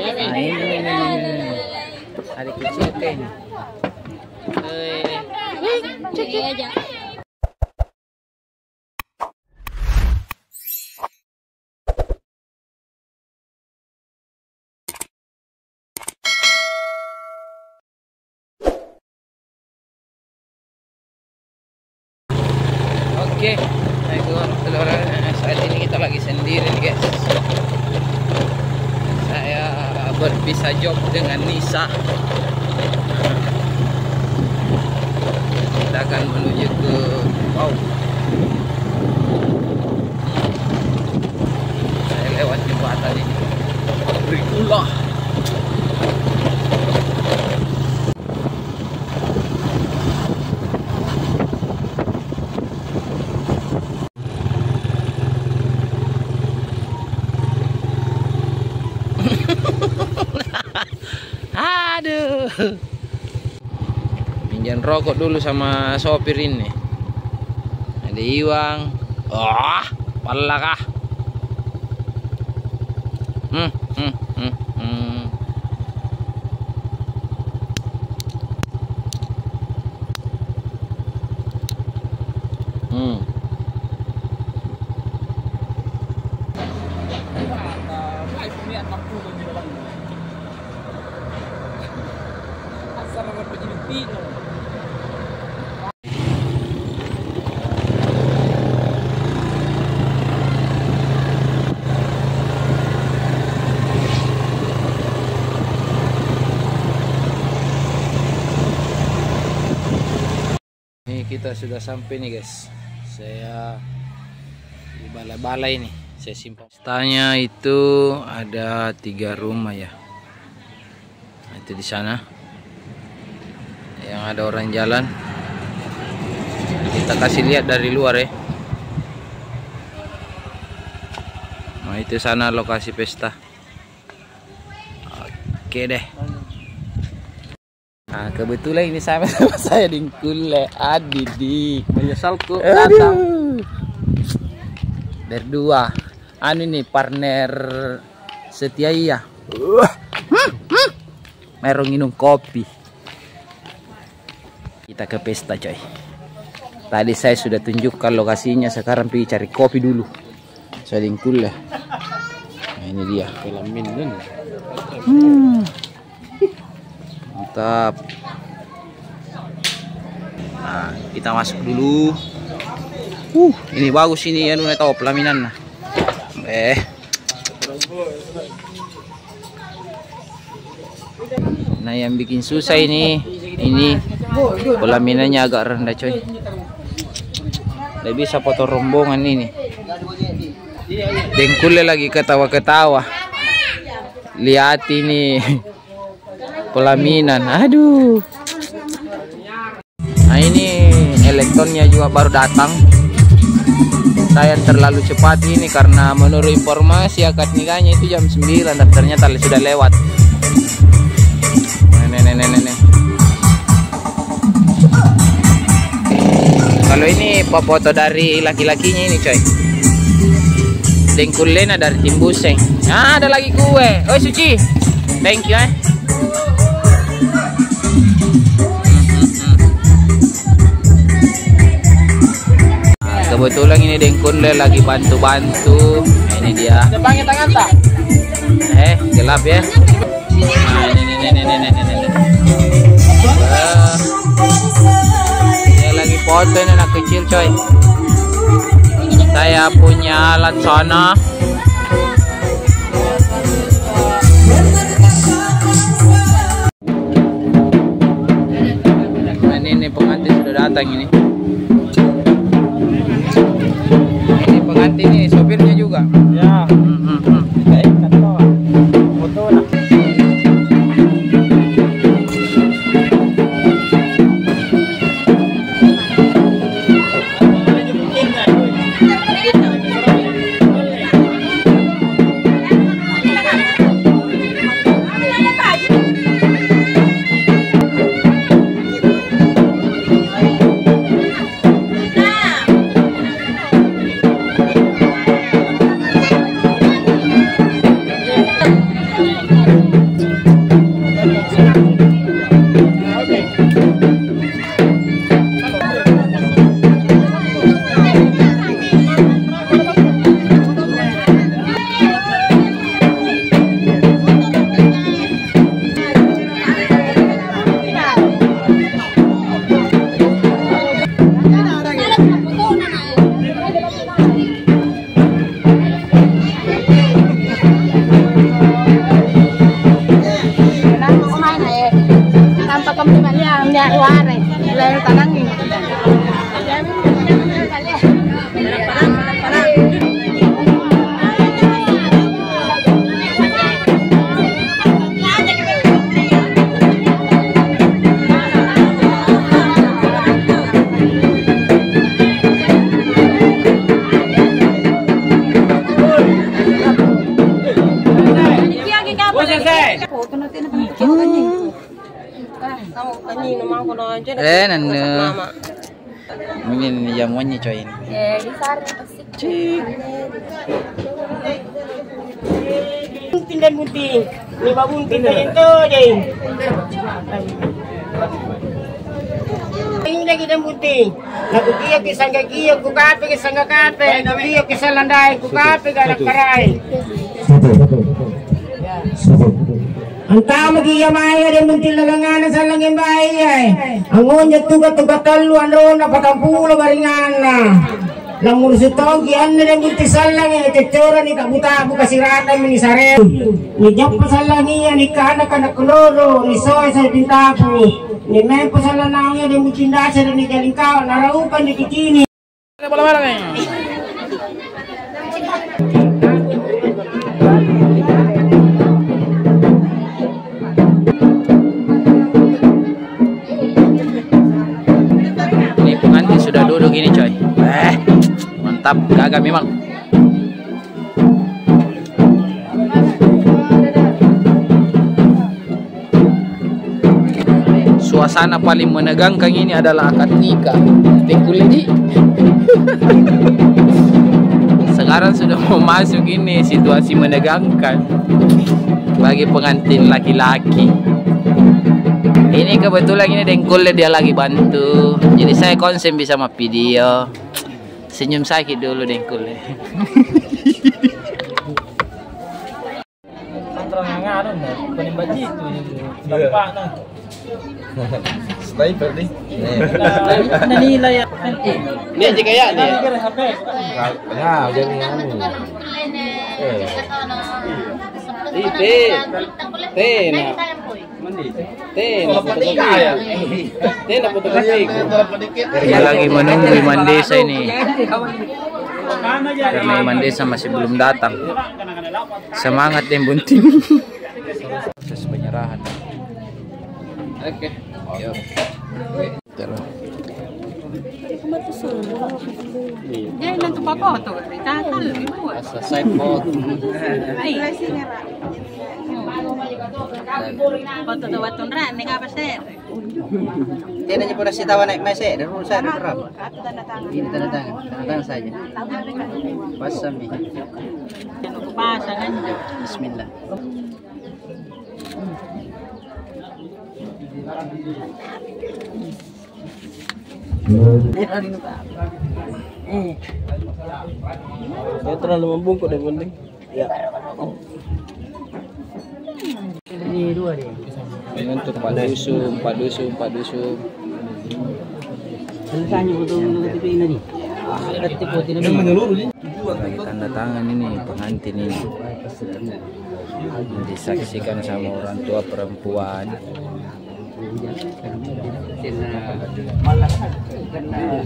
Nah, ini. Ada kecil kayak ini. Cek aja. Oke, saat ini kita lagi sendiri nih guys. Saya berpisah job dengan Nisa. Kita akan menuju ke saya lewat jembatan ini. Berikulah. Aduh, pinjam rokok dulu sama sopir ini. Ada Iwang. Pala kah? Ini kita sudah sampai nih guys. Saya di balai-balai ini. Saya simpan. Stanya itu ada 3 rumah ya. Nah, itu di sana. Yang ada orang jalan. Kita kasih lihat dari luar ya. Nah, itu sana lokasi pesta. Oke deh. Nah, kebetulan ini sama saya Dingkule Adidi menyesalku datang berdua. Anu nih partner setia iya. Merong minum kopi. Kita ke pesta coy. Tadi saya sudah tunjukkan lokasinya, sekarang pergi cari kopi dulu. Saya Dingkule. Nah, ini dia. Mantap. Nah, kita masuk dulu. Ini bagus ini anu tahu pelaminan. Nah, yang bikin susah ini pelaminannya agak rendah coy. Tidak bisa foto rombongan ini. Dengkule lagi ketawa-ketawa. Lihat ini. Pelaminan, aduh. Nah, ini elektronnya juga baru datang. Saya terlalu cepat ini karena menurut informasi akad nikahnya itu jam 9 dan ternyata sudah lewat. Nenek. Kalau ini foto dari laki-lakinya ini coy. Dengkulena dari Timbuseng. Ah, ada lagi kue. Oh Suci, thank you Kebetulan ini Dengkule lagi bantu-bantu. Nah, ini dia. Gelap ya. Nah, ini. Saya lagi foto ini anak kecil coy. Saya punya alat sana. Nah, ini pengantin sudah datang ini. Ini pengantin ini sopirnya juga. Ya. Foto lah. Ini jamuannya coy ini. Bunting dan bunting, 5 bunting itu deh. Ini lagi dan bunting. Aku kia kisah kia, ku kape kisah kape, kia kisah landai, ku kape garak karai. Antau magiya maya de muntil lalangan sa langin bahay ang unya tuga taluan ron na patampulo baringana lamun sutong gian na de muntil salang cecora ni kabuta buka sirata ni sare ni jap pasalangiya ni kana kloro ni soy sa pintapu ni men pasalanangya de muntil dasa ni galingkaw naraupan ni kikini sudah duduk gini coy. Mantap, gagah memang. Suasana paling menegangkan ini adalah akad nikah. Tengkul ini. Sekarang sudah mau masuk ini situasi menegangkan bagi pengantin laki-laki. Ini kebetulan ini dengkulnya dia lagi bantu. Jadi saya konsen bisa sama video. Senyum sakit dulu dengkulnya. Sniper nih. Nanila ya. Dia aja kayak dia. Ya, jadi anu. Dia lagi menunggu Iman Desa ini. Karena Iman Desa masih belum datang. Semangat yang bunting. Proses penyerahan. Oke. Yuk. Jalan. Jangan tuh foto, Selesai foto. Foto tuh watun ran, apa sih? Tidak hanya pernah sitawa naik mesek dan urusan berapa? Ini tanda tangan saja. Pasang nih. Pasang kan? Bismillah. Saya terlalu membungkuk dan penting. Ya. Ini dua dia. Ini untuk Pak Dusun. Selesainya betul ketika ini nih. Ketika ini menyeluruh nih. Lagi tanda tangan ini pengantin ini. Disaksikan sama orang tua perempuan. Malah karena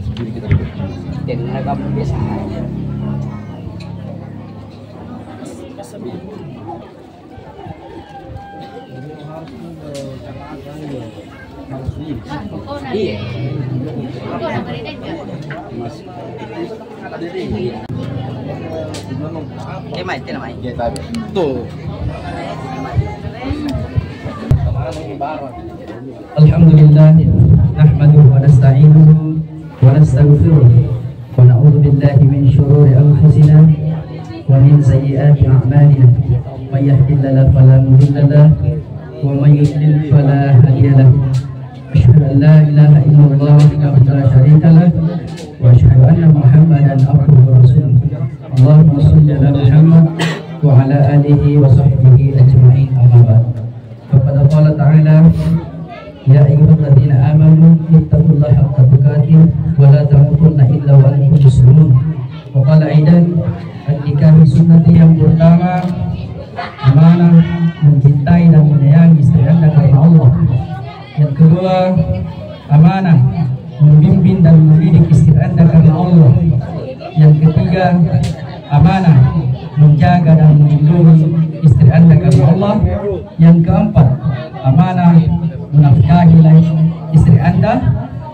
kamu biasa aja. Iya. Tuh. Alhamdulillah nahmaduhu wa nasta'inuhu wa nastaghfiruh wa na'udzu billahi min shururi anfusina wa min sayyiati a'malina may yahdihillahu fala mudilla lahu wa may yudlil fala hadiya lahu asyhadu an la ilaha illallah wahdahu la syarika lahu wa asyhadu anna muhammadan abduhu wa rasuluh Allahumma shalli ala Muhammad wa ala alihi wa sahbihi ajma'in amma ba'd. Faqad qala ta'ala ya ayyuhalladzina amanu ittaqullaha haqqa tuqatih wa la tamutunna illa wa antum muslimun. Wa qala aidan an-nikah sunnati yang pertama amanah mencintai dan menyayangi istri Anda karena Allah. Yang kedua, amanah membimbing dan mendidik istri Anda karena Allah. Yang ketiga, amanah menjaga dan melindungi istri Anda karena Allah. Yang keempat, amanah menafkahi istri Anda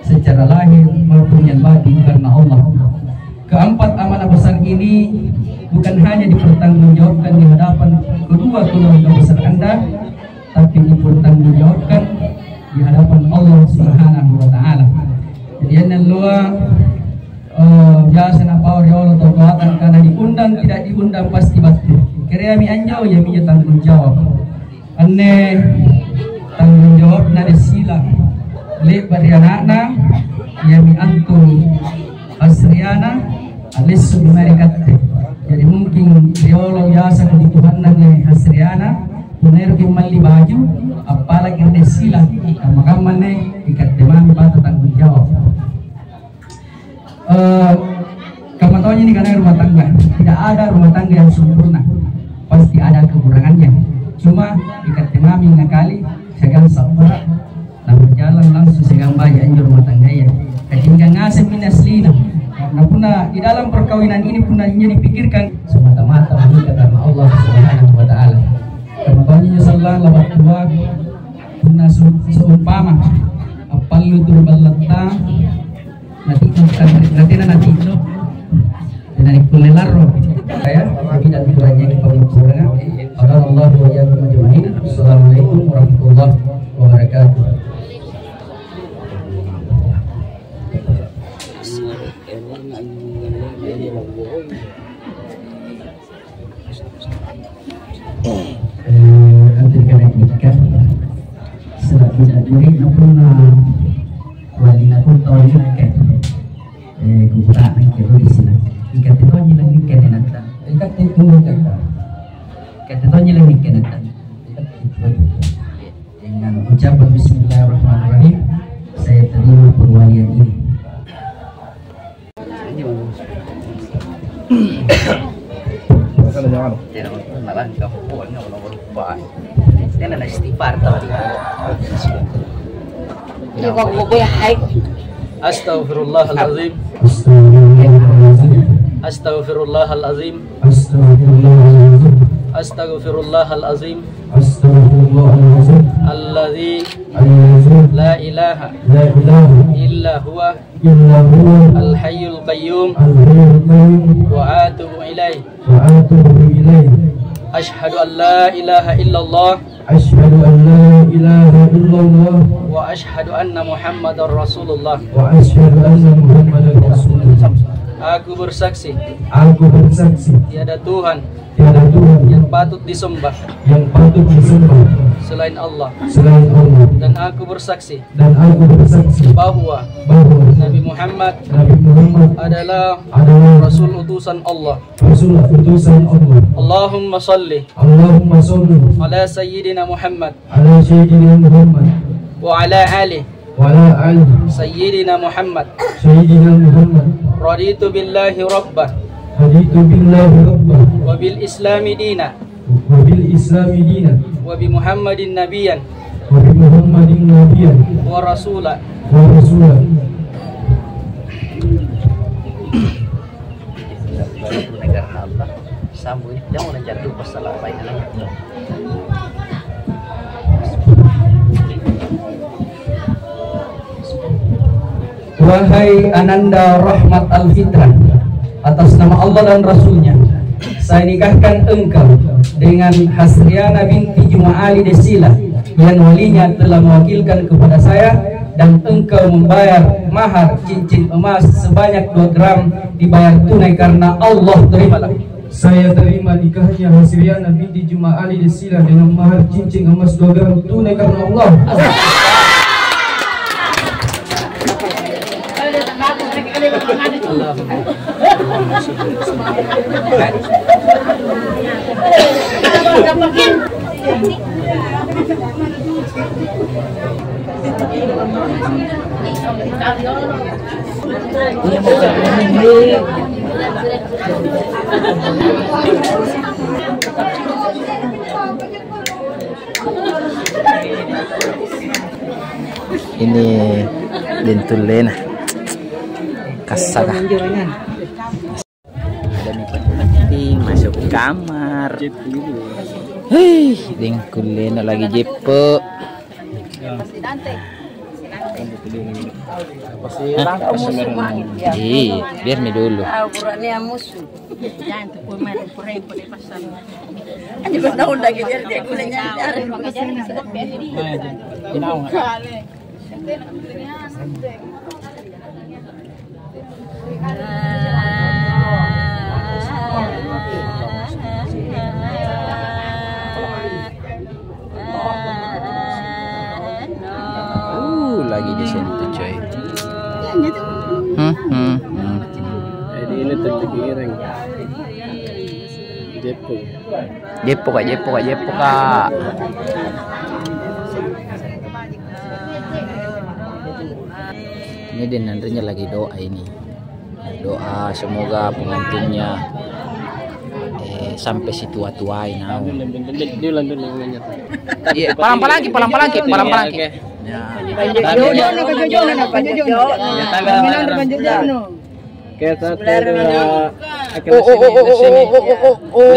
secara lahir maupun yang batin karena Allah. Keempat amanah besar ini bukan hanya dipertanggungjawabkan di hadapan kedua keluarga besar Anda, tapi dipertanggungjawabkan di hadapan Allah Subhanahu wa Ta'ala. Jadi yang luar biasa nak power ya Allah tawakan karena diundang tidak diundang pasti batu. Kira mi anjau ya mi tanggung jawab. Anne tanggung jawab na sila. Le bari anak-anak ya mi antum asriana alis mereka. Jadi mungkin riolo biasa kebutuhan nang asriana puner mali baju apalagi ada sila maka mana ikat demam batu tanggung jawab. Kamu tahu ini karena rumah tangga tidak ada rumah tangga yang sempurna, pasti ada kekurangannya. Cuma ikat temami ngakali segan sabar dan berjalan langsung segan banyak anjur rumah tangga ya. Ketinggalan ngasih minaslina karena puna di dalam perkawinan ini puna hanya dipikirkan semata-mata menikah karena Allah Subhanahu wa Ta'ala. Kamu tahu ini sallallahu labat tua puna seumpama apallu turbalata nanti itu dan kulelaro saya tidak dikurangnya pembicaraan. Allah wa iyyakum ajma'in. Assalamualaikum warahmatullahi wabarakatuh. Antar kana nikah setelah tidak diri pun wali pun tahu nikah kumpulan kita di sini. Ikat itu nyilang nikah nanti. Ikat itu nikah. Ikat itu nyilang nikah nanti. Dengan ucapan Bismillahirrahmanirrahim, saya terima perwalian ini. Astaghfirullahalazim. Astaghfirullahalazim. Astaghfirullahalazim. Alladzi la ilaha illa huwa al-hayyul qayyum wa atubu ilaih. Ashhadu an la ilaha illallah Ashhadu an la ilaha illallah wa ashhadu anna Muhammadar Rasulullah. wa ashhadu anna Muhammadar Rasulullah. Aku bersaksi Aku bersaksi tiada Tuhan tiada Tuhan yang patut disembah yang patut disembah selain Allah, selain Allah, dan aku bersaksi dan aku bersaksi bahwa bahwa Nabi Muhammad Nabi Muhammad adalah adalah Rasul utusan Allah. Rasul utusan Allah. Allahumma salli Allahumma shalli ala Sayyidina Muhammad ala Sayyidina Muhammad wa ala ali wa ala ali Sayyidina Muhammad. Sayyidina Muhammad. Raditu billahi rabbah Haditu billahi rabbah wa bil islami dina wa bil islami dinan wa bi Muhammadin nabiyan wa bi Muhammadin nabiyyan wa rasula. wa rasulan. Negara Allah sambung jangan menjadi masalah baik. Wahai Ananda Rahmat Al-Fitrah, atas nama Allah dan Rasulnya, saya nikahkan engkau dengan Hasriana binti Juma'ali Desila yang walinya telah mewakilkan kepada saya, dan engkau membayar mahar cincin emas sebanyak 2 gram dibayar tunai karena Allah. Terimalah. Saya terima nikahnya Hasriana binti Juma'ali Desila dengan mahar cincin emas 2 gram tunai karena Allah. Ini dentulena. Kasaga. Ada nih penting masuk kamar. Hei, dengkulena lagi jepo. Biar nih dulu. Jangan tuh pemain pemain pada pasar. Ani ba daw lagi dia kulenya. Lagi di sentuh coy. Jadi ini terpikiran. Jepo kak. Ini Denandrinya lagi doa ini. Doa semoga pengantinnya sampai si tua-tuain. Iya, palang-palang. Ya.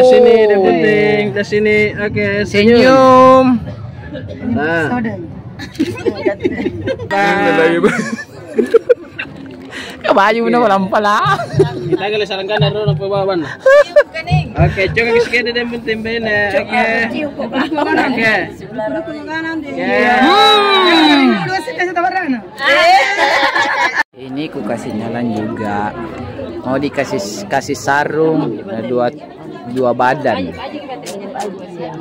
Sini yang penting, di sini. Oke, Senyum. Nah. Kabaju na palang-palang. Kita kali sarangkan dari orang pebawan. Oke, coba kita yang penting bene. Oke. Ini ku kasih nyala juga. Mau dikasih sarung dua badan.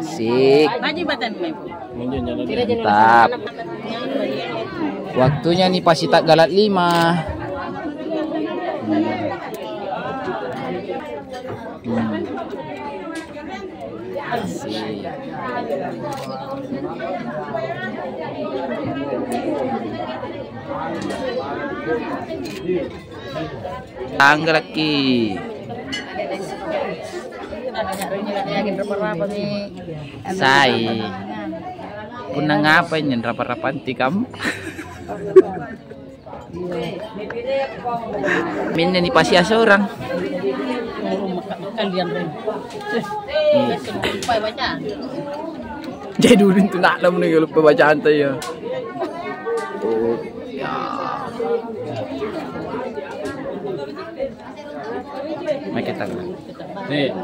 Sik. Mantap. Waktunya nih pasti tak galat 5. Tangga lagi. Saya pun ngapain yang rapat-rapat kamu? Minnya nih pasti seorang. Jadi dulu itu nak namun nih kalau pembacaan tuh ya. Make tangan. Nih.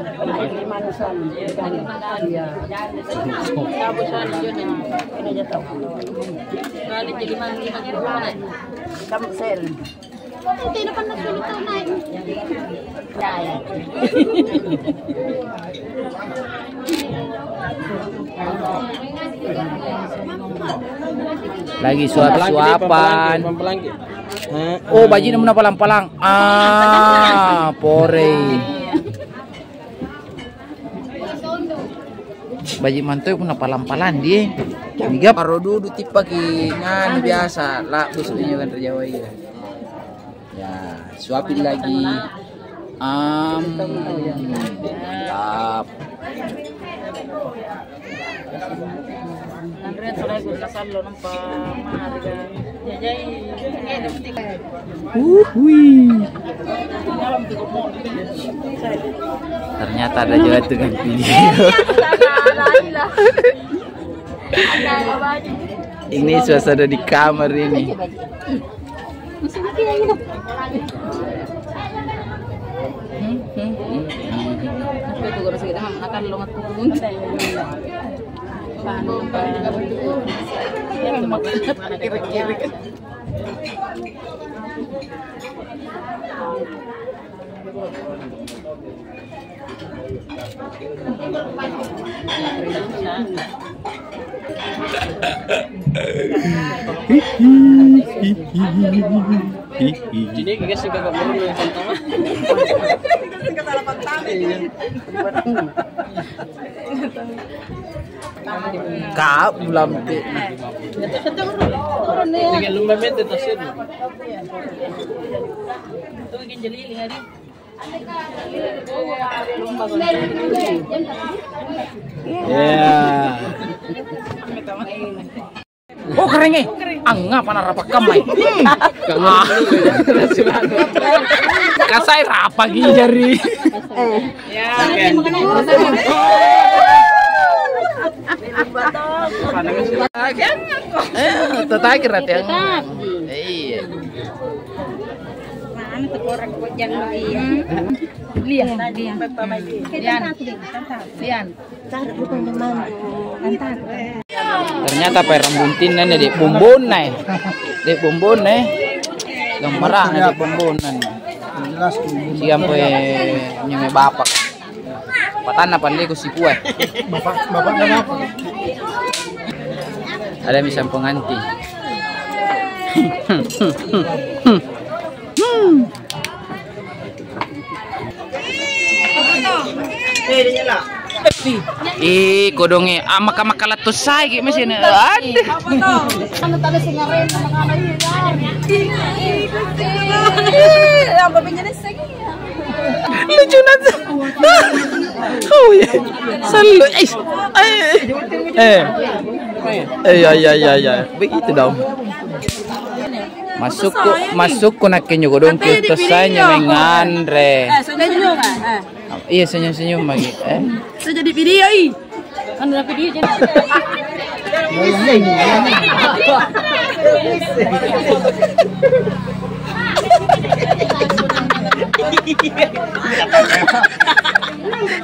Lagi suap-suapan. Oh, baju ini mana palang-palang. Pore. Baju mantoy pun palang-palang dia. Tiga paro dulu tipe ngan biasa lah busuknya kan terjawa ya. Ya, suapin lagi. Mantap. Ternyata ada juga dengan video. Ini suasana di kamar ini. Jadi guys juga gak perlu yang Kak belum te. Tinggal lumba mente tasir. Ya. Oh kering eh. Angga pana rapak kamai. Kasai rapak jari. Tetap kira yang. Iya. Mana tuh orang kojang lagi? Lian. Ternyata perembuntin nih di bumbun nih. Di bumbun nih. Gambaran di bumbunan. Siam pe nyeme bapak. Patana pandai ku si kue. Bapak kenapa? Ada misal pengantin. Kodonge amak kalat to say gi mesin. Aduh. Ano talo singaren na mga ang babinyan sige. Lucu nanti. Oh ya. Selalu ya. Begitu dong. Masuk ko na kinyo godong to say nya mengandre. Senyum. Iya senyum lagi. So jadi video Ano na video dyan?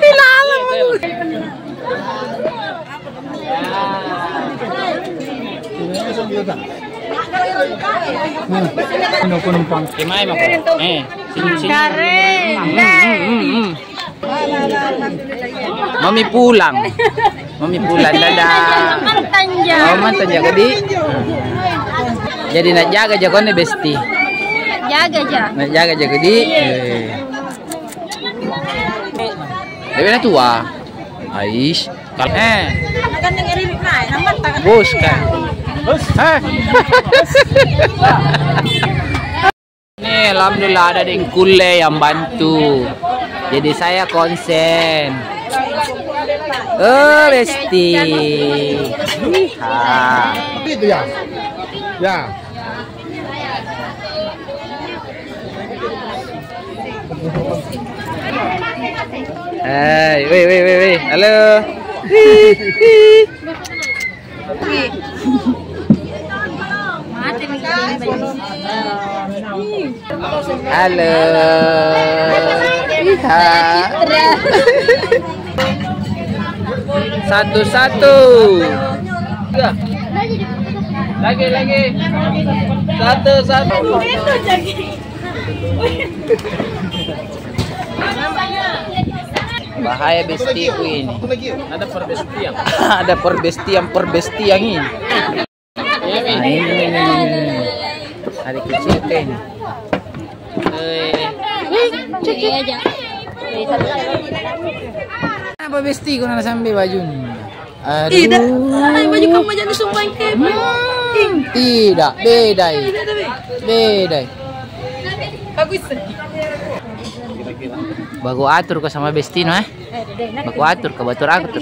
Ilalam mo. Ano ko nung pang kimay mo ko? Mami pulang dadah. Oh mantan jaga di. Jadi nak jaga nih besti. Jaga aja. Nak jaga di. Dewi na tua. Aish. Kan yang iri na, naman ta. Bos kan. Nih, alhamdulillah ada dengkule yang bantu. Jadi saya konsen. Oh, besti. Itu ya. Ya. Hai, weh. Halo. Halo. Satu. Lagi. Satu. Bahaya bestiku ini. Ada perbestian. Ada perbestian ini. Nah, ini. Ada kecil kan. Apa besti ko na sampai baju ni? Aduh. Ay, baju kamu jangan disumbang ke. Tidak, beda. Bagus. Bago atur ka sama bestino Bago atur ka batur aku tur.